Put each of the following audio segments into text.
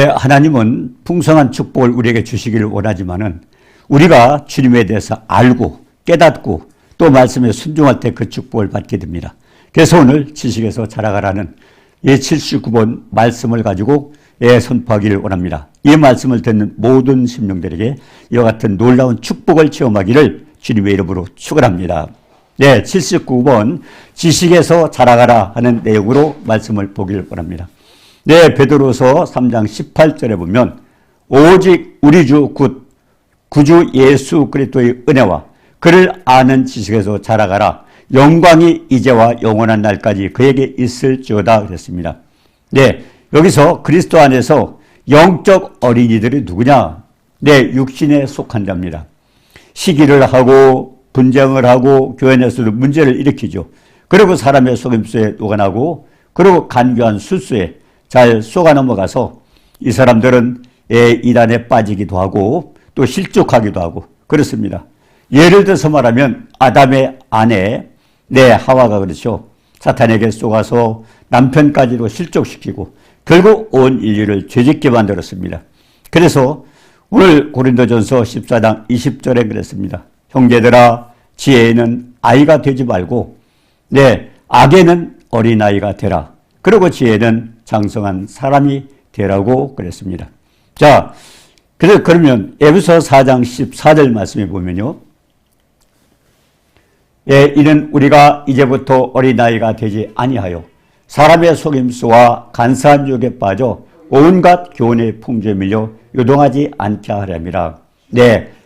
하나님은 풍성한 축복을 우리에게 주시기를 원하지만은 우리가 주님에 대해서 알고 깨닫고 또 말씀에 순종할 때 그 축복을 받게 됩니다. 그래서 오늘 지식에서 자라가라는 79번 말씀을 가지고 선포하기를 원합니다. 이 말씀을 듣는 모든 심령들에게 이와 같은 놀라운 축복을 체험하기를 주님의 이름으로 축원합니다. 79번 지식에서 자라가라 하는 내용으로 말씀을 보기를 원합니다. 베드로서 3장 18절에 보면 오직 우리 주 구주 예수 그리스도의 은혜와 그를 아는 지식에서 자라가라. 영광이 이제와 영원한 날까지 그에게 있을지어다 그랬습니다. 여기서 그리스도 안에서 영적 어린이들이 누구냐? 육신에 속한답니다. 시기를 하고 분쟁을 하고 교회 내에서도 문제를 일으키죠. 그리고 사람의 속임수에 녹아나고 그리고 간교한 술수에 잘 속아 넘어가서 이 사람들은 이단에 빠지기도 하고 또 실족하기도 하고 그렇습니다. 예를 들어서 말하면 아담의 아내 하와가 그렇죠. 사탄에게 속아서 남편까지도 실족시키고 결국 온 인류를 죄짓게 만들었습니다. 그래서 오늘 고린도전서 14장 20절에 그랬습니다. 형제들아 지혜에는 아이가 되지 말고 악에는 어린아이가 되라. 그리고 지혜는 장성한 사람이 되라고 그랬습니다. 자, 그러면 에베소 4장 14절 말씀에 보면요. 이는 우리가 이제부터 어린아이가 되지 아니하여 사람의 속임수와 간사한 유혹에 빠져 온갖 교훈의 풍조에 밀려 요동하지 않게 하렵니다.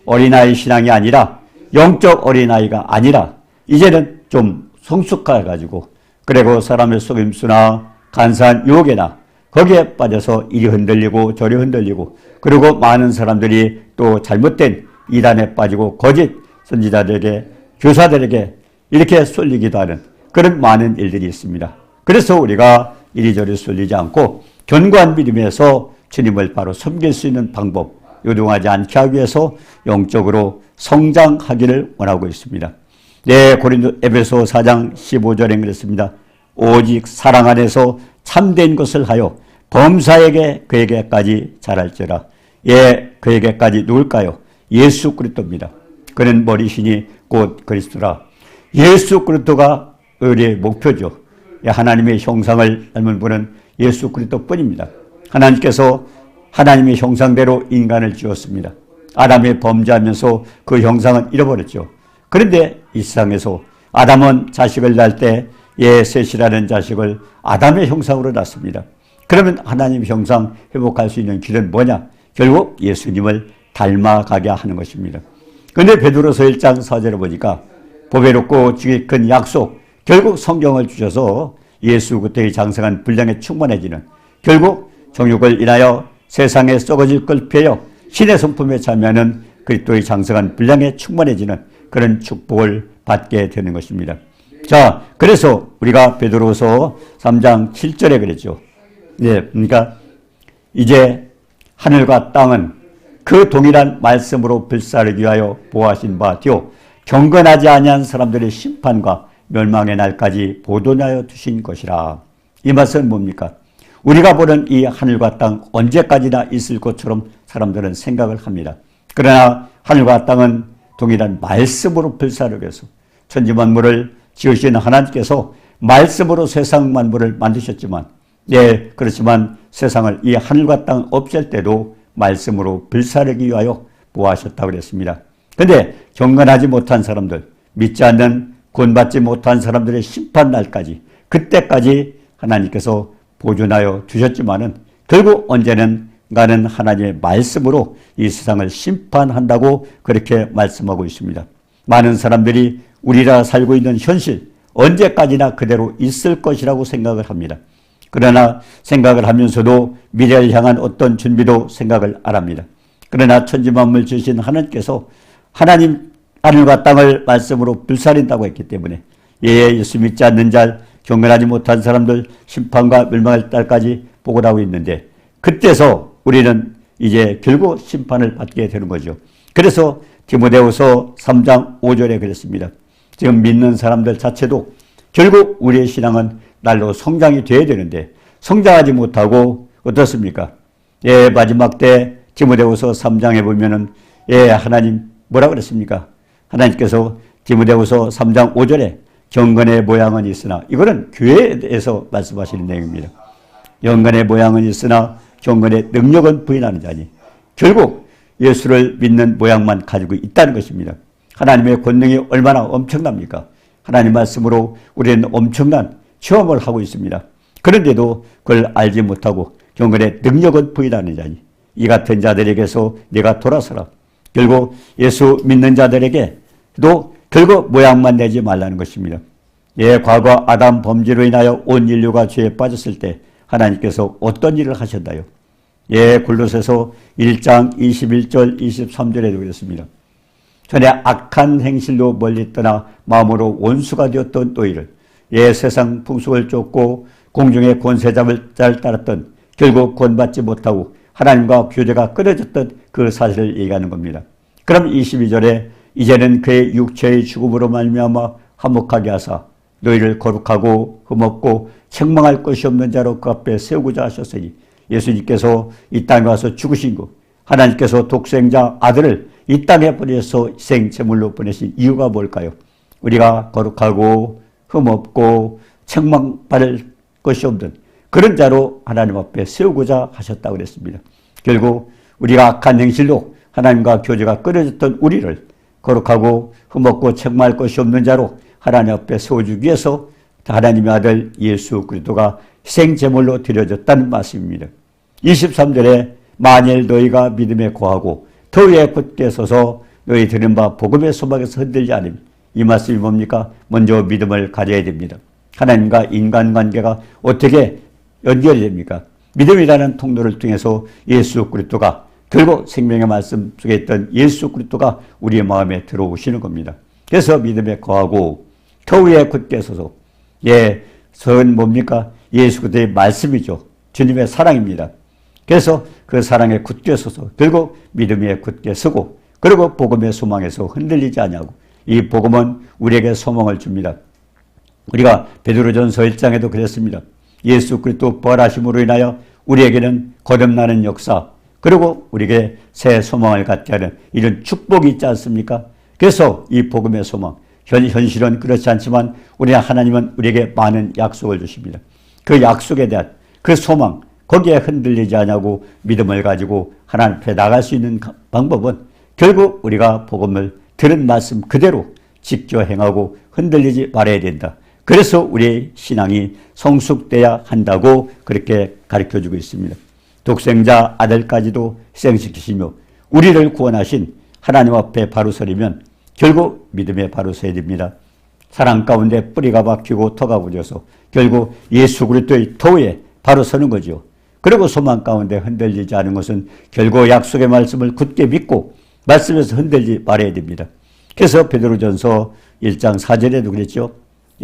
어린아이 신앙이 아니라 영적 어린아이가 아니라 이제는 좀 성숙해가지고 그리고 사람의 속임수나 간사한 유혹에나 거기에 빠져서 이리 흔들리고 저리 흔들리고 그리고 많은 사람들이 또 잘못된 이단에 빠지고 거짓 선지자들에게 교사들에게 이렇게 쏠리기도 하는 그런 많은 일들이 있습니다. 그래서 우리가 이리저리 쏠리지 않고 견고한 믿음에서 주님을 바로 섬길 수 있는 방법, 요동하지 않게 하기 위해서 영적으로 성장하기를 원하고 있습니다. 고린도 에베소 4장 15절에 그랬습니다. 오직 사랑 안에서 참된 것을 하여 범사에게 그에게까지 자랄지라. 그에게까지 누굴까요? 예수 그리스도입니다. 그는 머리시니 곧 그리스도라. 예수 그리스도가 우리의 목표죠. 하나님의 형상을 닮은 분은 예수 그리스도뿐입니다. 하나님께서 하나님의 형상대로 인간을 지었습니다. 아담이 범죄하면서 그 형상은 잃어버렸죠. 그런데 이 세상에서 아담은 자식을 낳을 때 셋이라는 자식을 아담의 형상으로 낳습니다. 그러면 하나님의 형상 회복할 수 있는 길은 뭐냐? 결국 예수님을 닮아가게 하는 것입니다. 그런데 베드로서 1장 4절에 보니까 보배롭고 지극히 큰 약속, 결국 성경을 주셔서 예수 그리스도의 장성한 분량에 충만해지는 결국 정욕을 인하여 세상에 썩어질 걸 피하여 신의 성품에 참여하는 그리스도의 장성한 분량에 충만해지는 그런 축복을 받게 되는 것입니다. 자, 그래서 우리가 베드로서 3장 7절에 그랬죠. 그러니까 이제 하늘과 땅은 그 동일한 말씀으로 불사르기 위하여 보호하신 바 되어 경건하지 아니한 사람들의 심판과 멸망의 날까지 보존하여 두신 것이라. 이 말씀은 뭡니까? 우리가 보는 이 하늘과 땅 언제까지나 있을 것처럼 사람들은 생각을 합니다. 그러나 하늘과 땅은 동일한 말씀으로 불사르기 위해서 천지만물을 지으신 하나님께서 말씀으로 세상 만물을 만드셨지만 그렇지만 세상을 이 하늘과 땅 없앨 때도 말씀으로 불사르기 위하여 보호하셨다고 그랬습니다. 그런데 경건하지 못한 사람들, 믿지 않는 구원받지 못한 사람들의 심판날까지 그때까지 하나님께서 보존하여 두셨지만은 결국 언제는 가는 하나님의 말씀으로 이 세상을 심판한다고 그렇게 말씀하고 있습니다. 많은 사람들이 우리가 살고 있는 현실 언제까지나 그대로 있을 것이라고 생각을 합니다. 그러나 생각을 하면서도 미래를 향한 어떤 준비도 생각을 안 합니다. 그러나 천지만물 지으신 하나님께서 하나님 하늘과 땅을 말씀으로 불사른다고 했기 때문에 예수 믿지 않는 자, 경건하지 못한 사람들 심판과 멸망의 날까지 보고하고 있는데 그때서 우리는 이제 결국 심판을 받게 되는 거죠. 그래서 디모데후서 3장 5절에 그랬습니다. 지금 믿는 사람들 자체도 결국 우리의 신앙은 날로 성장이 돼야 되는데 성장하지 못하고 어떻습니까? 예, 마지막 때 디모데후서 3장에 보면은 예, 하나님 뭐라 그랬습니까? 하나님께서 디모데후서 3장 5절에 경건의 모양은 있으나, 이거는 교회에 대해서 말씀하시는 내용입니다. 경건의 모양은 있으나 경건의 능력은 부인하는 자니, 결국 예수를 믿는 모양만 가지고 있다는 것입니다. 하나님의 권능이 얼마나 엄청납니까? 하나님 말씀으로 우리는 엄청난 체험을 하고 있습니다. 그런데도 그걸 알지 못하고 경건의 능력은 부인하는 자니, 이 같은 자들에게서 내가 돌아서라. 결국 예수 믿는 자들에게도 결국 모양만 내지 말라는 것입니다. 예, 과거 아담 범죄로 인하여 온 인류가 죄에 빠졌을 때 하나님께서 어떤 일을 하셨나요? 예, 골로새서 1장 21절 23절에도 그랬습니다. 전에 악한 행실로 멀리 떠나 마음으로 원수가 되었던 너희를, 예, 세상 풍속을 쫓고 공중의 권세잡을 따랐던, 결국 구원받지 못하고 하나님과 교제가 끊어졌던 그 사실을 얘기하는 겁니다. 그럼 22절에 이제는 그의 육체의 죽음으로 말미암아 화목하게 하사 너희를 거룩하고 흠없고 책망할 것이 없는 자로 그 앞에 세우고자 하셨으니, 예수님께서 이 땅에 와서 죽으신 것, 하나님께서 독생자 아들을 이 땅에 보내서 희생제물로 보내신 이유가 뭘까요? 우리가 거룩하고 흠없고 책망받을 것이 없는 그런 자로 하나님 앞에 세우고자 하셨다고 그랬습니다. 결국 우리가 악한 행실로 하나님과 교제가 끊어졌던 우리를 거룩하고 흠없고 책망할 것이 없는 자로 하나님 앞에 세워주기 위해서 하나님의 아들 예수 그리스도가 희생제물로 드려졌다는 말씀입니다. 23절에 만일 너희가 믿음에 거하고 터위에 굳게 서서 너희 들은 바 복음의 소망에서 흔들지 않으면, 이 말씀이 뭡니까? 먼저 믿음을 가져야 됩니다. 하나님과 인간관계가 어떻게 연결이 됩니까? 믿음이라는 통로를 통해서 예수 그리스도가, 결국 생명의 말씀 속에 있던 예수 그리스도가 우리의 마음에 들어오시는 겁니다. 그래서 믿음에 거하고 터위에 굳게 서서, 예, 서는 뭡니까? 예수 그리스도의 말씀이죠. 주님의 사랑입니다. 그래서 그 사랑에 굳게 서서 결국 믿음 위에 굳게 서고, 그리고 복음의 소망에서 흔들리지 않냐고, 이 복음은 우리에게 소망을 줍니다. 우리가 베드로전서 1장에도 그랬습니다. 예수 그리스도 부활하심으로 인하여 우리에게는 거듭나는 역사, 그리고 우리에게 새 소망을 갖게 하는 이런 축복이 있지 않습니까? 그래서 이 복음의 소망, 현실은 그렇지 않지만 하나님은 우리에게 많은 약속을 주십니다. 그 약속에 대한 그 소망, 거기에 흔들리지 않냐고 믿음을 가지고 하나님 앞에 나갈 수 있는 방법은 결국 우리가 복음을 들은 말씀 그대로 지켜 행하고 흔들리지 말아야 된다. 그래서 우리의 신앙이 성숙돼야 한다고 그렇게 가르쳐주고 있습니다. 독생자 아들까지도 희생시키시며 우리를 구원하신 하나님 앞에 바로 서리면 결국 믿음에 바로 서야 됩니다. 사랑 가운데 뿌리가 박히고 터가 부져서 결국 예수 그리스도의 터에 바로 서는 거죠. 그리고 소망 가운데 흔들리지 않은 것은 결국 약속의 말씀을 굳게 믿고 말씀에서 흔들지 말아야 됩니다. 그래서 베드로전서 1장 4절에도 그랬죠.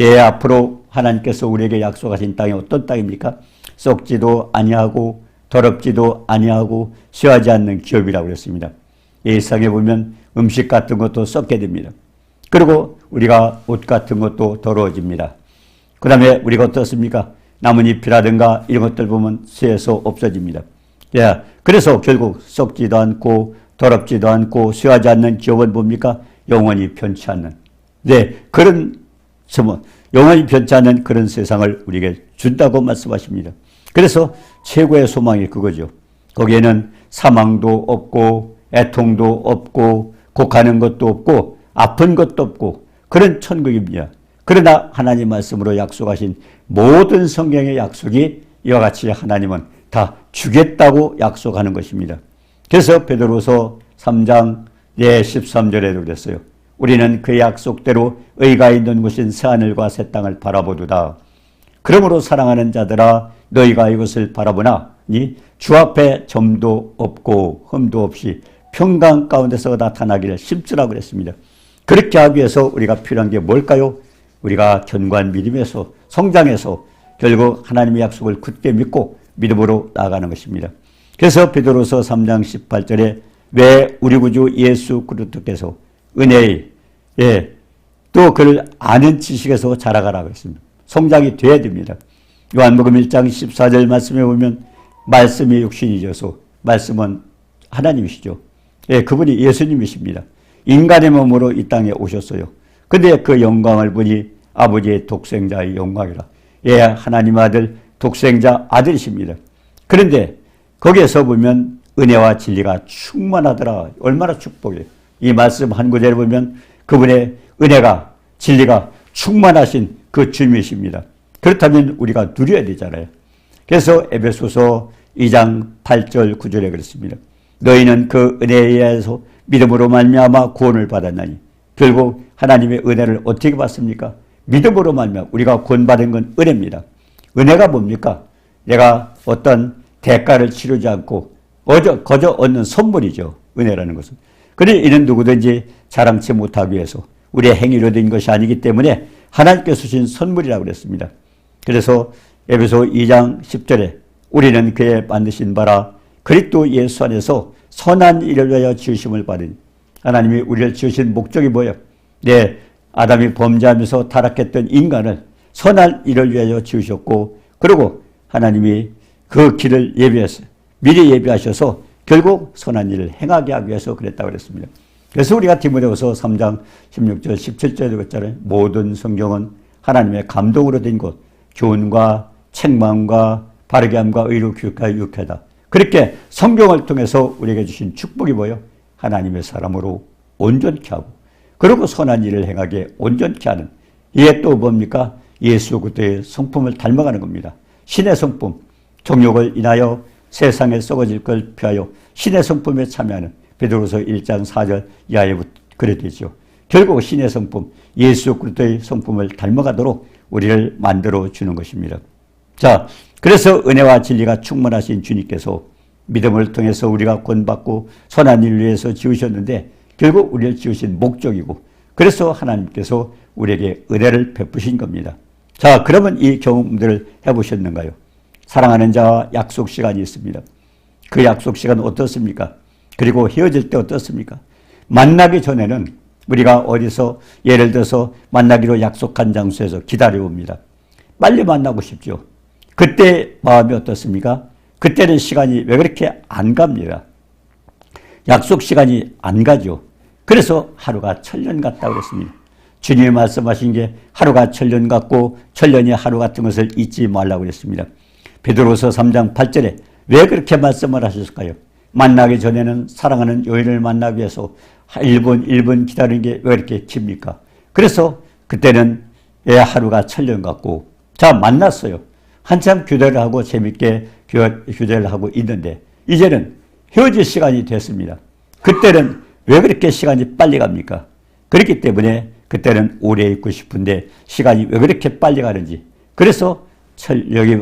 예, 앞으로 하나님께서 우리에게 약속하신 땅이 어떤 땅입니까? 썩지도 아니하고 더럽지도 아니하고 쇠하지 않는 기업이라고 그랬습니다. 이 세상에 보면 음식 같은 것도 썩게 됩니다. 그리고 우리가 옷 같은 것도 더러워집니다. 그 다음에 우리가 어떻습니까? 나뭇잎이라든가 이런 것들 보면 쇠해서 없어집니다. 예, 그래서 결국 썩지도 않고 더럽지도 않고 쇠하지 않는 기업은 뭡니까? 영원히 변치 않는. 네, 그런 영원히 변치 않는 그런 세상을 우리에게 준다고 말씀하십니다. 그래서 최고의 소망이 그거죠. 거기에는 사망도 없고 애통도 없고 곡하는 것도 없고 아픈 것도 없고 그런 천국입니다. 그러나 하나님 말씀으로 약속하신 모든 성경의 약속이 이와 같이 하나님은 다 주겠다고 약속하는 것입니다. 그래서 베드로서 3장 13절에도 그랬어요. 우리는 그 약속대로 의가 있는 곳인 새하늘과 새 땅을 바라보도다. 그러므로 사랑하는 자들아 너희가 이것을 바라보나니 주 앞에 점도 없고 흠도 없이 평강 가운데서 나타나기를 심쓰라고 그랬습니다. 그렇게 하기 위해서 우리가 필요한 게 뭘까요? 우리가 견고한 믿음에서 성장해서 결국 하나님의 약속을 굳게 믿고 믿음으로 나아가는 것입니다. 그래서 베드로서 3장 18절에 왜 우리 구주 예수 그리스도께서 은혜의 또 그를 아는 지식에서 자라가라고 했습니다. 성장이 돼야 됩니다. 요한복음 1장 14절 말씀에 보면 말씀이 육신이 져서 말씀은 하나님이시죠. 예, 그분이 예수님이십니다. 인간의 몸으로 이 땅에 오셨어요. 근데 그 영광을 보니 아버지의 독생자의 영광이라. 예, 하나님 아들, 독생자 아들이십니다. 그런데 거기에서 보면 은혜와 진리가 충만하더라. 얼마나 축복이에요. 이 말씀 한 구절에 보면 그분의 은혜가, 진리가 충만하신 그 주님이십니다. 그렇다면 우리가 누려야 되잖아요. 그래서 에베소서 2장 8절 9절에 그랬습니다. 너희는 그 은혜에 의해서 믿음으로 말미암아 구원을 받았나니. 결국 하나님의 은혜를 어떻게 받습니까? 믿음으로 말미암아. 우리가 구원받은 건 은혜입니다. 은혜가 뭡니까? 내가 어떤 대가를 치르지 않고 거저 얻는 선물이죠. 은혜라는 것은. 그러니 이는 누구든지 자랑치 못하기 위해서 우리의 행위로 된 것이 아니기 때문에 하나님께서 주신 선물이라고 그랬습니다. 그래서 에베소 2장 10절에 우리는 그의 만드신 바라 그리스도 예수 안에서 선한 일을 위하여 지으심을 받으니. 하나님이 우리를 지으신 목적이 뭐예요? 네, 아담이 범죄하면서 타락했던 인간을 선한 일을 위하여 지으셨고, 그리고 하나님이 그 길을 예비했어요. 미리 예비하셔서 결국 선한 일을 행하게 하기 위해서 그랬다고 그랬습니다. 그래서 우리가 디모데후서 3장 16절 17절에 그랬잖아요. 모든 성경은 하나님의 감동으로 된 것, 교훈과 책망과 바르게 함과 의로 교육하여 유쾌하다. 그렇게 성경을 통해서 우리에게 주신 축복이 뭐예요? 하나님의 사람으로 온전케 하고, 그리고 선한 일을 행하게 온전케 하는, 이게 또 뭡니까? 예수 그리스도의 성품을 닮아가는 겁니다. 신의 성품, 정욕을 인하여 세상에 썩어질 걸 피하여 신의 성품에 참여하는, 베드로서 1장 4절 이하에부터 그래 되죠. 결국 신의 성품, 예수 그리스도의 성품을 닮아가도록 우리를 만들어 주는 것입니다. 자, 그래서 은혜와 진리가 충만하신 주님께서 믿음을 통해서 우리가 구원받고 선한 일을 위해서 지으셨는데 결국 우리를 지으신 목적이고, 그래서 하나님께서 우리에게 은혜를 베푸신 겁니다. 자, 그러면 이 경험들을 해보셨는가요? 사랑하는 자와 약속 시간이 있습니다. 그 약속 시간은 어떻습니까? 그리고 헤어질 때 어떻습니까? 만나기 전에는 우리가 어디서 예를 들어서 만나기로 약속한 장소에서 기다려봅니다. 빨리 만나고 싶죠. 그때 마음이 어떻습니까? 그때는 시간이 왜 그렇게 안 갑니다. 약속 시간이 안 가죠. 그래서 하루가 천년 같다고 그랬습니다. 주님이 말씀하신 게 하루가 천년 같고 천년이 하루 같은 것을 잊지 말라고 그랬습니다. 베드로서 3장 8절에 왜 그렇게 말씀을 하셨을까요? 만나기 전에는 사랑하는 여인을 만나기 위해서 1분 기다리는 게 왜 이렇게 깁니까? 그래서 그때는 하루가 천년 같고, 자, 만났어요. 한참 교대를 하고 재밌게 교대를 하고 있는데 이제는 헤어질 시간이 됐습니다. 그때는 왜 그렇게 시간이 빨리 갑니까? 그렇기 때문에 그때는 오래 있고 싶은데 시간이 왜 그렇게 빨리 가는지, 그래서 여기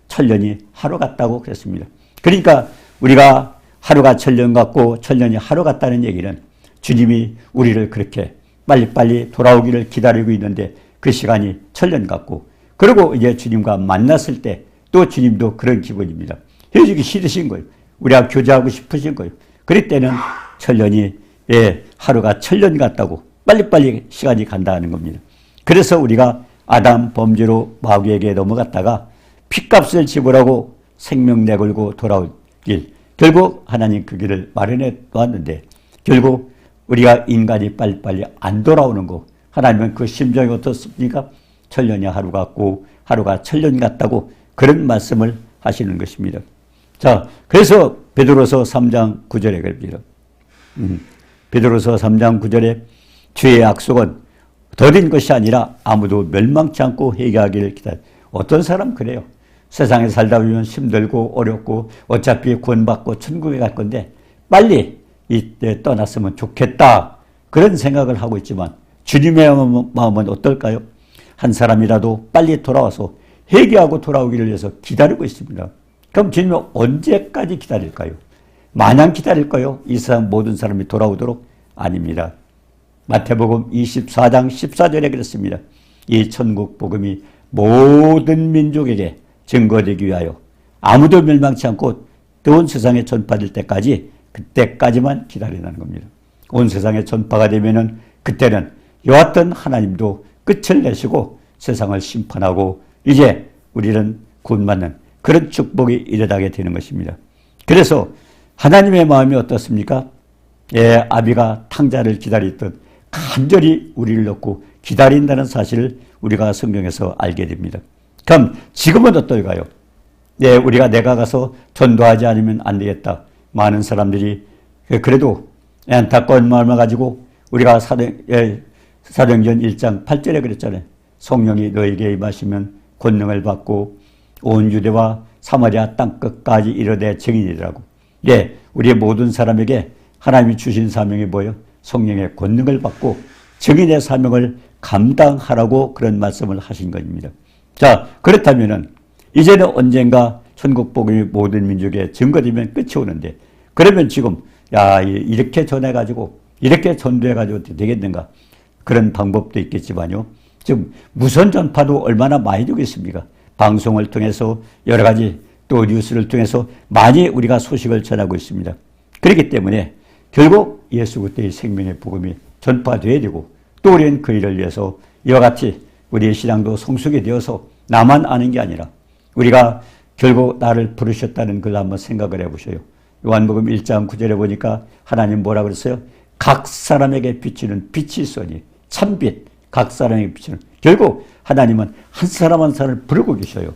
천년이 하루 같다고 그랬습니다. 그러니까 우리가 하루가 천년 같고 천년이 하루 같다는 얘기는 주님이 우리를 그렇게 빨리빨리 돌아오기를 기다리고 있는데 그 시간이 천년 같고, 그리고 이제 주님과 만났을 때 또 주님도 그런 기분입니다. 헤어지기 싫으신 거예요. 우리가 교제하고 싶으신 거예요. 그럴 때는 천년이, 하루가 천년 같다고 빨리빨리 시간이 간다는 겁니다. 그래서 우리가 아담 범죄로 마귀에게 넘어갔다가 핏값을 지불하고 생명 내걸고 돌아올 길, 결국 하나님 그 길을 마련해 놓았는데 결국 우리가 인간이 빨리빨리 안 돌아오는 거, 하나님은 그 심정이 어떻습니까? 천년이 하루 같고 하루가 천년 같다고 그런 말씀을 하시는 것입니다. 자, 그래서 베드로서 3장 9절에 그럽니다. 베드로서 3장 9절에 주의 약속은 더딘 것이 아니라 아무도 멸망치 않고 회개하기를 기다려. 어떤 사람 그래요. 세상에 살다 보면 힘들고 어렵고 어차피 구원받고 천국에 갈 건데 빨리 이때 떠났으면 좋겠다, 그런 생각을 하고 있지만 주님의 마음은 어떨까요? 한 사람이라도 빨리 돌아와서 회개하고 돌아오기를 위해서 기다리고 있습니다. 그럼 주님은 언제까지 기다릴까요? 마냥 기다릴까요? 이 세상 모든 사람이 돌아오도록? 아닙니다. 마태복음 24장 14절에 그랬습니다. 이 천국 복음이 모든 민족에게 증거되기 위하여 아무도 멸망치 않고 온 세상에 전파될 때까지, 그때까지만 기다리라는 겁니다. 온 세상에 전파가 되면은 그때는 여하튼 하나님도 끝을 내시고 세상을 심판하고 이제 우리는 구원받는 그런 축복이 일어나게 되는 것입니다. 그래서 하나님의 마음이 어떻습니까? 예, 아비가 탕자를 기다리듯 간절히 우리를 넣고 기다린다는 사실을 우리가 성경에서 알게 됩니다. 그럼 지금은 어떨까요? 예, 우리가 내가 가서 전도하지 않으면 안 되겠다. 많은 사람들이 그래도 안타까운 마음을 가지고 우리가 사도행전 1장 8절에 그랬잖아요. 성령이 너에게 임하시면 권능을 받고 온 유대와 사마리아 땅끝까지 이르되 증인이라고. 예, 우리의 모든 사람에게 하나님이 주신 사명이 뭐예요? 성령의 권능을 받고 증인의 사명을 감당하라고 그런 말씀을 하신 것입니다. 자, 그렇다면은 이제는 언젠가 천국 복음이 모든 민족에 증거되면 끝이 오는데, 그러면 지금 야, 이렇게 전해가지고 이렇게 전도해가지고 되겠는가? 그런 방법도 있겠지만요. 지금 무선 전파도 얼마나 많이 되겠습니까? 방송을 통해서 여러 가지 또 뉴스를 통해서 많이 우리가 소식을 전하고 있습니다. 그렇기 때문에 결국 예수 그리스도의 생명의 복음이 전파되어야 되고, 또 우리는 그 일을 위해서 이와 같이 우리의 신앙도 성숙이 되어서 나만 아는 게 아니라 우리가 결국 나를 부르셨다는 걸 한번 생각을 해보셔요. 요한복음 1장 9절에 보니까 하나님 뭐라 그랬어요? 각 사람에게 비치는 빛이 있으니 참빛, 각 사람에게 비치는. 결국 하나님은 한 사람 한 사람을 부르고 계셔요.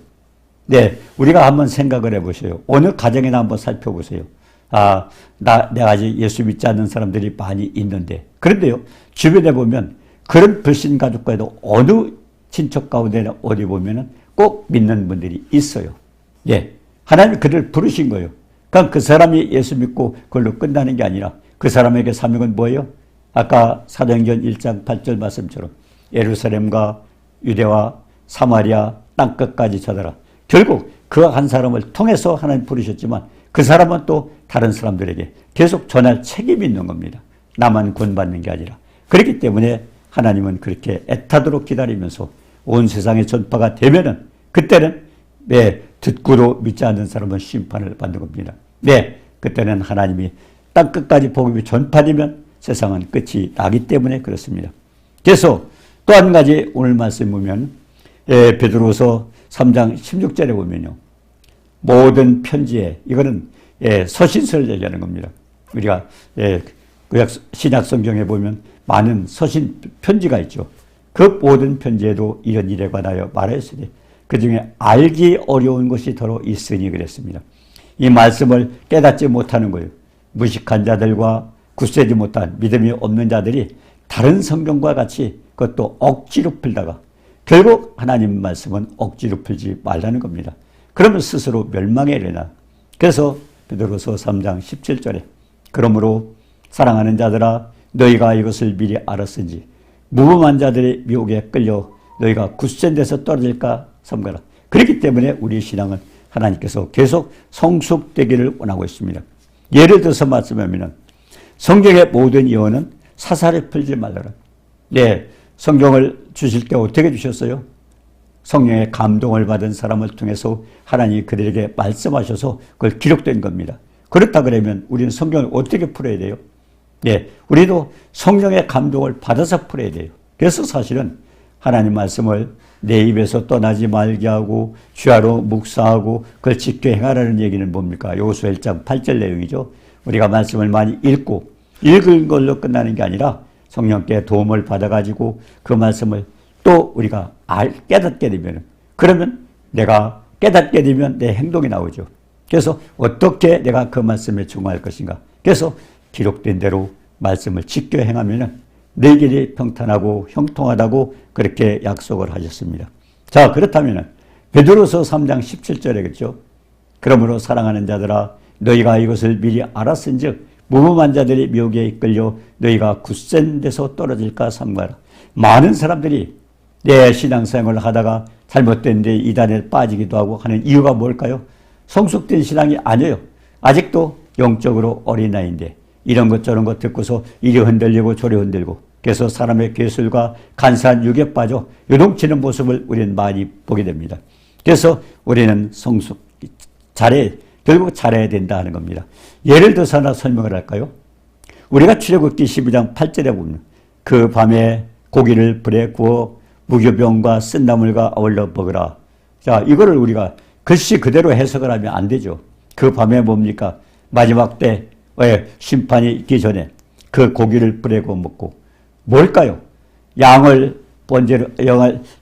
네, 우리가 한번 생각을 해보세요. 어느 가정이나 한번 살펴보세요. 아, 내가 아직 예수 믿지 않는 사람들이 많이 있는데, 그런데요, 주변에 보면 그런 불신 가족과도 어느 친척 가운데나 어디 보면은 꼭 믿는 분들이 있어요. 예, 하나님이 그를 부르신 거예요. 그러니까 그 사람이 예수 믿고 그걸로 끝나는 게 아니라 그 사람에게 사명은 뭐예요? 아까 사도행전 1장 8절 말씀처럼 예루살렘과 유대와 사마리아 땅끝까지 쳐다라. 결국 그 한 사람을 통해서 하나님 부르셨지만 그 사람은 또 다른 사람들에게 계속 전할 책임이 있는 겁니다. 나만 구원받는 게 아니라. 그렇기 때문에 하나님은 그렇게 애타도록 기다리면서 온 세상에 전파가 되면은 그때는 듣고도 믿지 않는 사람은 심판을 받는 겁니다. 그때는 하나님이 땅끝까지 복음이 전파되면 세상은 끝이 나기 때문에 그렇습니다. 그래서 또 한 가지 오늘 말씀 보면 베드로서 3장 16절에 보면요. 모든 편지에, 이거는 서신서를 얘기하는 겁니다. 우리가 신약 성경에 보면 많은 서신 편지가 있죠. 그 모든 편지에도 이런 일에 관하여 말하였으니 그 중에 알기 어려운 것이 더러 있으니 그랬습니다. 이 말씀을 깨닫지 못하는 거예요. 무식한 자들과 굳세지 못한 믿음이 없는 자들이 다른 성경과 같이 그것도 억지로 풀다가 결국 하나님 말씀은 억지로 풀지 말라는 겁니다. 그러면 스스로 멸망에 이르나. 그래서 베드로서 3장 17절에 그러므로 사랑하는 자들아 너희가 이것을 미리 알았은지 무범한 자들의 미혹에 끌려 너희가 굳센 데서 떨어질까 삼가라. 그렇기 때문에 우리 신앙은 하나님께서 계속 성숙되기를 원하고 있습니다. 예를 들어서 말씀하면 성경의 모든 예언은 사사를 풀지 말라라. 성경을 주실 때 어떻게 주셨어요? 성령의 감동을 받은 사람을 통해서 하나님이 그들에게 말씀하셔서 그걸 기록된 겁니다. 그렇다 그러면 우리는 성경을 어떻게 풀어야 돼요? 우리도 성령의 감동을 받아서 풀어야 돼요. 그래서 사실은 하나님 말씀을 내 입에서 떠나지 말게 하고 주야로 묵상하고 그걸 지켜 행하라는 얘기는 뭡니까? 여호수아 1장 8절 내용이죠. 우리가 말씀을 많이 읽고 읽은 걸로 끝나는 게 아니라 성령께 도움을 받아가지고 그 말씀을 또 우리가 깨닫게 되면, 그러면 내가 깨닫게 되면 내 행동이 나오죠. 그래서 어떻게 내가 그 말씀에 충성할 것인가. 그래서 기록된 대로 말씀을 지켜 행하면 내 길이 평탄하고 형통하다고 그렇게 약속을 하셨습니다. 자, 그렇다면 베드로서 3장 17절에 그랬죠. 그러므로 사랑하는 자들아 너희가 이것을 미리 알았은즉 무범한 자들이 미혹에 이끌려 너희가 굳센 데서 떨어질까 삼가라. 많은 사람들이 내 신앙생활을 하다가 잘못된 데 이단에 빠지기도 하고 하는 이유가 뭘까요? 성숙된 신앙이 아니에요. 아직도 영적으로 어린아이인데 이런 것 저런 것 듣고서 이리 흔들리고 저리 흔들고, 그래서 사람의 괴술과 간사한 육에 빠져 요동치는 모습을 우리는 많이 보게 됩니다. 그래서 우리는 결국 잘해야 된다 하는 겁니다. 예를 들어서 하나 설명을 할까요? 우리가 출애굽기 12장 8절에 보면 그 밤에 고기를 불에 구워 무교병과 쓴나물과 어울러 먹으라. 자, 이거를 우리가 글씨 그대로 해석을 하면 안 되죠. 그 밤에 뭡니까? 마지막 때 심판이 있기 전에 그 고기를 불에 구워 먹고 뭘까요? 양을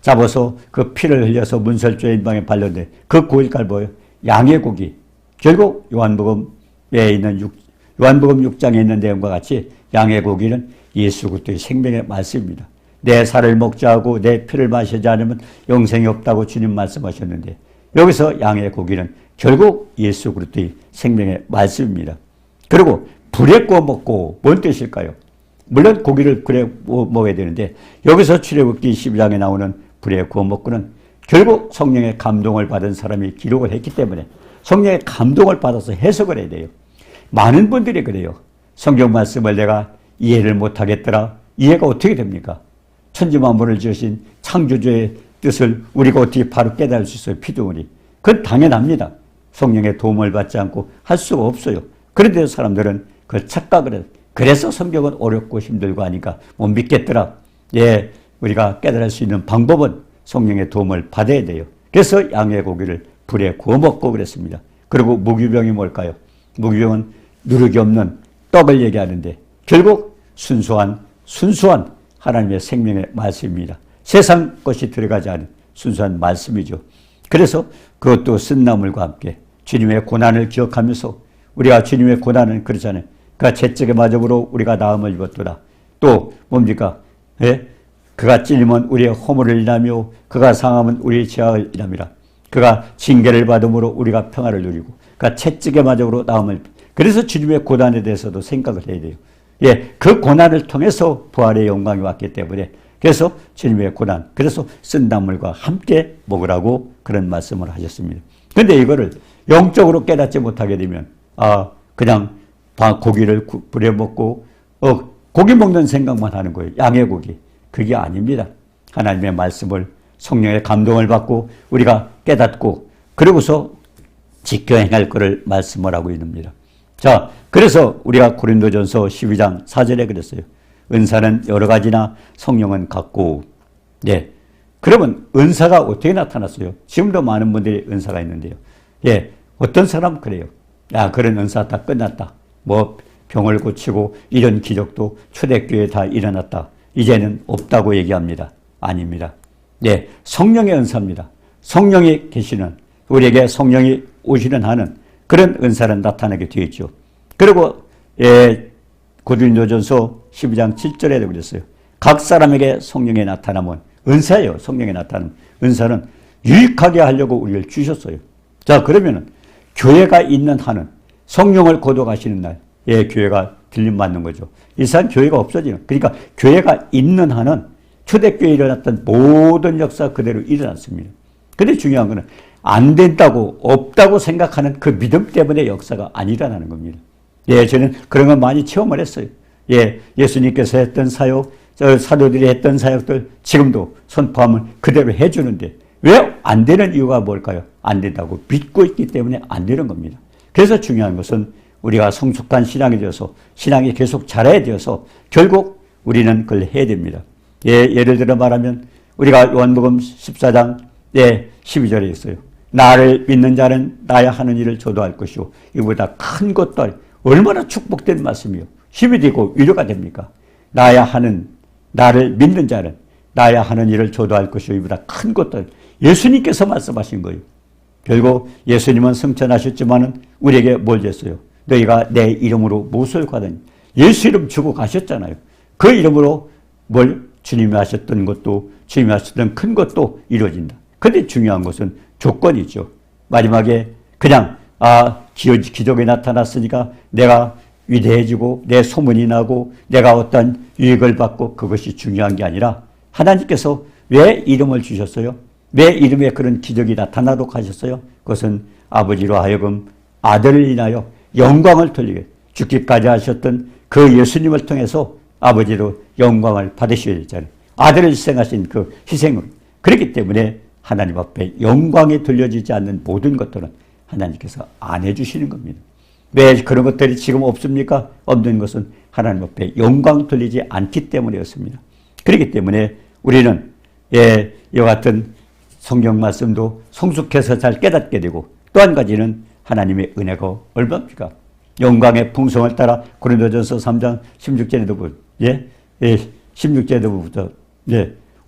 잡아서 그 피를 흘려서 문설주의 인방에 발렸는데 그 고기가 뭐예요? 양의 고기. 결국 요한복음 6장에 있는 내용과 같이 양의 고기는 예수 그리스도의 생명의 말씀입니다. 내 살을 먹지 않고 내 피를 마시지 않으면 영생이 없다고 주님 말씀하셨는데 여기서 양의 고기는 결국 예수 그리스도의 생명의 말씀입니다. 그리고 불에 구워 먹고 뭔 뜻일까요? 물론 고기를 불에 구워 먹어야 되는데 여기서 출애굽기 12장에 나오는 불에 구워 먹고는 결국 성령의 감동을 받은 사람이 기록을 했기 때문에 성령의 감동을 받아서 해석을 해야 돼요. 많은 분들이 그래요. 성경 말씀을 내가 이해를 못하겠더라. 이해가 어떻게 됩니까? 천지만물을 지으신 창조주의 뜻을 우리가 어떻게 바로 깨달을 수 있어요? 피조물이. 그건 당연합니다. 성령의 도움을 받지 않고 할 수가 없어요. 그런데 사람들은 그걸 착각을 해요. 그래서 성경은 어렵고 힘들고 하니까 못 믿겠더라. 예, 우리가 깨달을 수 있는 방법은 성령의 도움을 받아야 돼요. 그래서 양의 고기를 불에 구워 먹고 그랬습니다. 그리고 무기병이 뭘까요? 무기병은 누룩이 없는 떡을 얘기하는데 결국 순수한 하나님의 생명의 말씀입니다. 세상 것이 들어가지 않은 순수한 말씀이죠. 그래서 그것도 쓴 나물과 함께 주님의 고난을 기억하면서 우리가 주님의 고난은 그렇잖아요. 그가 채찍에 맞음으로 우리가 나음을 입었더라. 또 뭡니까? 예? 그가 찔리면 우리의 허물을 인하며 그가 상하면 우리의 죄악을 인함이라. 그가 징계를 받음으로 우리가 평화를 누리고 그가 채찍에 맞음으로 나음을. 그래서 주님의 고난에 대해서도 생각을 해야 돼요. 예, 그 고난을 통해서 부활의 영광이 왔기 때문에 그래서 주님의 고난, 그래서 쓴 나물과 함께 먹으라고 그런 말씀을 하셨습니다. 그런데 이거를 영적으로 깨닫지 못하게 되면 그냥 고기를 불에 먹고 고기 먹는 생각만 하는 거예요. 양의 고기. 그게 아닙니다. 하나님의 말씀을 성령의 감동을 받고 우리가 깨닫고 그러고서 지켜 행할 것을 말씀을 하고 있습니다. 자, 그래서 우리가 고린도전서 12장 4절에 그랬어요. 은사는 여러 가지나 성령은 같고. 예. 그러면 은사가 어떻게 나타났어요? 지금도 많은 분들이 은사가 있는데요. 예. 어떤 사람은 그래요. 그런 은사 다 끝났다. 병을 고치고 이런 기적도 초대교회에 다 일어났다. 이제는 없다고 얘기합니다. 아닙니다. 예. 성령의 은사입니다. 성령이 계시는, 우리에게 성령이 오시는 하는 그런 은사는 나타나게 되어 있죠. 그리고 고린도전서 12장 7절에도 그랬어요. 각 사람에게 성령이 나타나면 은사예요. 성령이 나타나면 은사는 유익하게 하려고 우리를 주셨어요. 자, 그러면은 교회가 있는 한은 성령을 거둬가시는 날, 교회가 들림받는 거죠. 이상 교회가 없어지는. 그러니까 교회가 있는 한은 초대교회에 일어났던 모든 역사 그대로 일어났습니다. 근데 중요한 거는 안 된다고 없다고 생각하는 그 믿음 때문에 역사가 안 일어나는 겁니다. 저는 그런 걸 많이 체험을 했어요. 예수님께서 했던 사역, 사도들이 했던 사역들 지금도 선포하면 그대로 해주는데 왜 안 되는 이유가 뭘까요? 안 된다고 믿고 있기 때문에 안 되는 겁니다. 그래서 중요한 것은 우리가 성숙한 신앙이 되어서 신앙이 계속 자라야 되어서 결국 우리는 그걸 해야 됩니다. 예를 들어 말하면 우리가 요한복음 14장 12절에 있어요. 나를 믿는 자는 나야 하는 일을 저도 할 것이요 이보다 큰 것도 얼마나 축복된 말씀이요. 힘이 되고 위로가 됩니까? 나를 믿는 자는 나야 하는 일을 저도 할 것이요 이보다 큰 것도 예수님께서 말씀하신 거예요. 결국 예수님은 승천하셨지만은 우리에게 뭘 줬어요? 너희가 내 이름으로 무엇을 구하더니 예수 이름 주고 가셨잖아요. 그 이름으로 뭘 주님이 하셨던 것도 주님이 하셨던 큰 것도 이루어진다. 그런데 중요한 것은 조건이죠. 마지막에 그냥 기적이 나타났으니까 내가 위대해지고 내 소문이 나고 내가 어떤 유익을 받고 그것이 중요한 게 아니라 하나님께서 왜 이름을 주셨어요? 왜 이름에 그런 기적이 나타나도록 하셨어요? 그것은 아버지로 하여금 아들을 인하여 영광을 돌리게 죽기까지 하셨던 그 예수님을 통해서 아버지로 영광을 받으셔야 되잖아요. 아들을 희생하신 그 희생을. 그렇기 때문에 하나님 앞에 영광이 돌려지지 않는 모든 것들은 하나님께서 안 해주시는 겁니다. 왜 그런 것들이 지금 없습니까? 없는 것은 하나님 앞에 영광 돌리지 않기 때문이었습니다. 그렇기 때문에 우리는 이와 같은 성경 말씀도 성숙해서 잘 깨닫게 되고 또 한 가지는 하나님의 은혜가 얼마입니까? 영광의 풍성을 따라 고린도전서 3장 16절에도 16절에도부터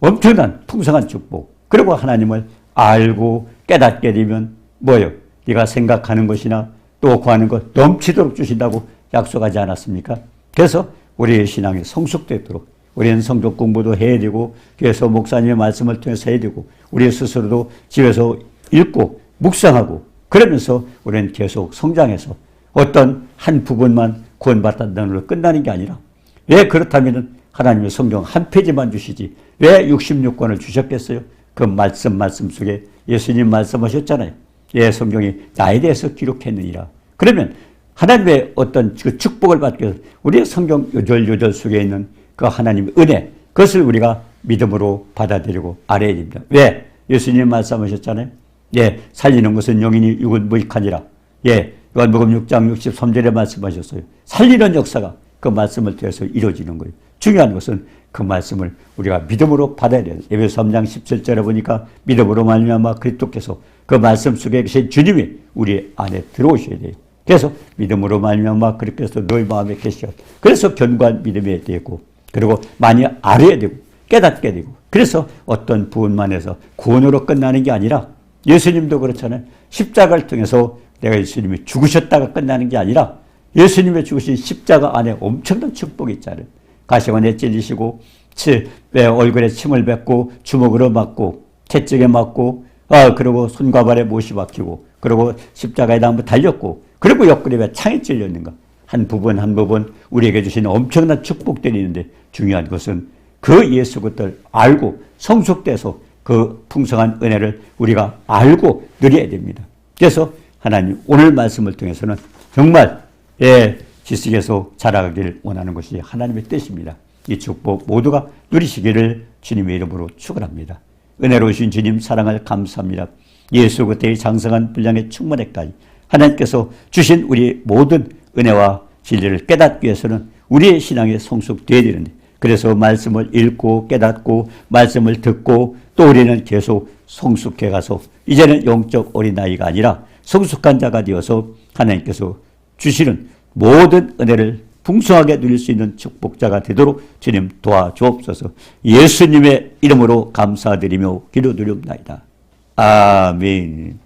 엄청난 풍성한 축복. 그리고 하나님을 알고 깨닫게 되면 뭐예요? 네가 생각하는 것이나 또 구하는 것 넘치도록 주신다고 약속하지 않았습니까? 그래서 우리의 신앙이 성숙되도록 우리는 성경 공부도 해야 되고 교회에서 목사님의 말씀을 통해서 해야 되고 우리 스스로도 집에서 읽고 묵상하고 그러면서 우리는 계속 성장해서 어떤 한 부분만 구원받았다는 걸로 끝나는 게 아니라 왜 그렇다면 하나님의 성경 한 페이지만 주시지 왜 66권을 주셨겠어요? 그 말씀 속에 예수님 말씀하셨잖아요. 예, 성경이 나에 대해서 기록했느니라. 그러면 하나님의 어떤 그 축복을 받기 위해서 우리의 성경 요절 속에 있는 그 하나님의 은혜, 그것을 우리가 믿음으로 받아들이고 알아야 됩니다. 왜? 예수님 말씀하셨잖아요. 예, 살리는 것은 영이니 육은 무익하니라. 예, 요한복음 6장 63절에 말씀하셨어요. 살리는 역사가 그 말씀을 통해서 이루어지는 거예요. 중요한 것은 그 말씀을 우리가 믿음으로 받아야 돼요. 에베소 3장 17절에 보니까 믿음으로 말미암아 그리스도께서 그 말씀 속에 계신 주님이 우리 안에 들어오셔야 돼요. 그래서 믿음으로 말미암아 그리스도께서 너희 마음에 계시오. 그래서 견고한 믿음이 되고 그리고 많이 알아야 되고 깨닫게 되고 그래서 어떤 부분만 해서 구원으로 끝나는 게 아니라 예수님도 그렇잖아요. 십자가를 통해서 내가 예수님이 죽으셨다가 끝나는 게 아니라 예수님의 죽으신 십자가 안에 엄청난 축복이 있잖아요. 가시관에 찔리시고 얼굴에 침을 뱉고 주먹으로 맞고 채찍에 맞고 그리고 손과 발에 못이 박히고 그리고 십자가에다 한번 달렸고 그리고 옆구리에 창이 찔렸는가 한 부분 우리에게 주시는 엄청난 축복들이 있는데 중요한 것은 그 예수 것들 알고 성숙돼서 그 풍성한 은혜를 우리가 알고 누려야 됩니다. 그래서 하나님 오늘 말씀을 통해서는 정말 지식에서 자라가기를 원하는 것이 하나님의 뜻입니다. 이 축복 모두가 누리시기를 주님의 이름으로 축원합니다. 은혜로우신 주님 사랑을 감사합니다. 예수 그때의 장성한 분량의 충만에까지 하나님께서 주신 우리 모든 은혜와 진리를 깨닫기 위해서는 우리의 신앙이 성숙되어야 되는데 그래서 말씀을 읽고 깨닫고 말씀을 듣고 또 우리는 계속 성숙해 가서 이제는 영적 어린아이가 아니라 성숙한 자가 되어서 하나님께서 주시는 모든 은혜를 풍성하게 누릴 수 있는 축복자가 되도록 주님 도와주옵소서. 예수님의 이름으로 감사드리며 기도드립니다. 아멘.